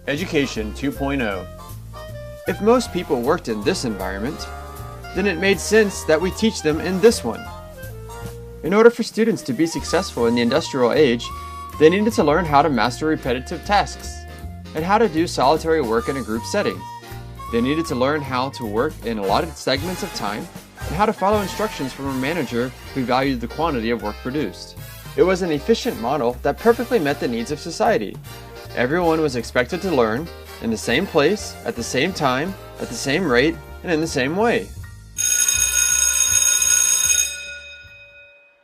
Education 2.0. If most people worked in this environment, then it made sense that we teach them in this one. In order for students to be successful in the industrial age, they needed to learn how to master repetitive tasks and how to do solitary work in a group setting. They needed to learn how to work in allotted segments of time and how to follow instructions from a manager who valued the quantity of work produced. It was an efficient model that perfectly met the needs of society. Everyone was expected to learn in the same place, at the same time, at the same rate, and in the same way.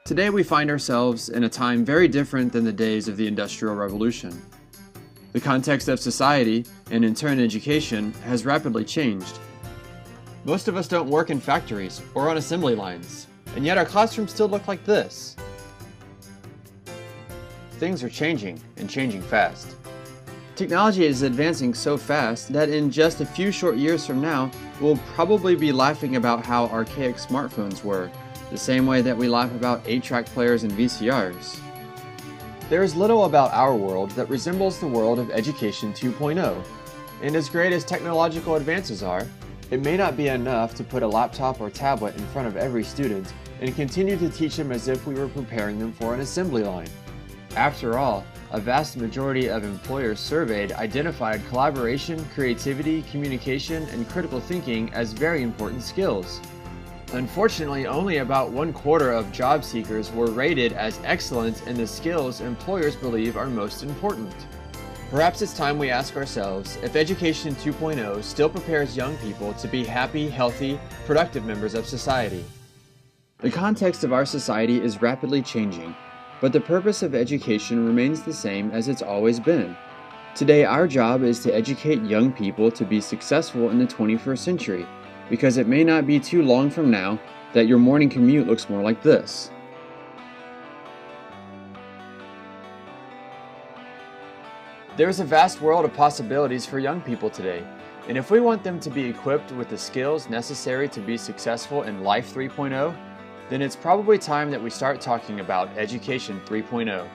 Today we find ourselves in a time very different than the days of the Industrial Revolution. The context of society, and in turn education, has rapidly changed. Most of us don't work in factories or on assembly lines, and yet our classrooms still look like this. Things are changing, and changing fast. Technology is advancing so fast that in just a few short years from now, we'll probably be laughing about how archaic smartphones were, the same way that we laugh about 8-track players and VCRs. There is little about our world that resembles the world of Education 2.0, and as great as technological advances are, it may not be enough to put a laptop or tablet in front of every student and continue to teach them as if we were preparing them for an assembly line. After all, a vast majority of employers surveyed identified collaboration, creativity, communication, and critical thinking as very important skills. Unfortunately, only about 1/4 of job seekers were rated as excellent in the skills employers believe are most important. Perhaps it's time we ask ourselves if Education 2.0 still prepares young people to be happy, healthy, productive members of society. The context of our society is rapidly changing, but the purpose of education remains the same as it's always been. Today, our job is to educate young people to be successful in the 21st century, because it may not be too long from now that your morning commute looks more like this. There is a vast world of possibilities for young people today, and if we want them to be equipped with the skills necessary to be successful in Life 3.0, then it's probably time that we start talking about Education 3.0.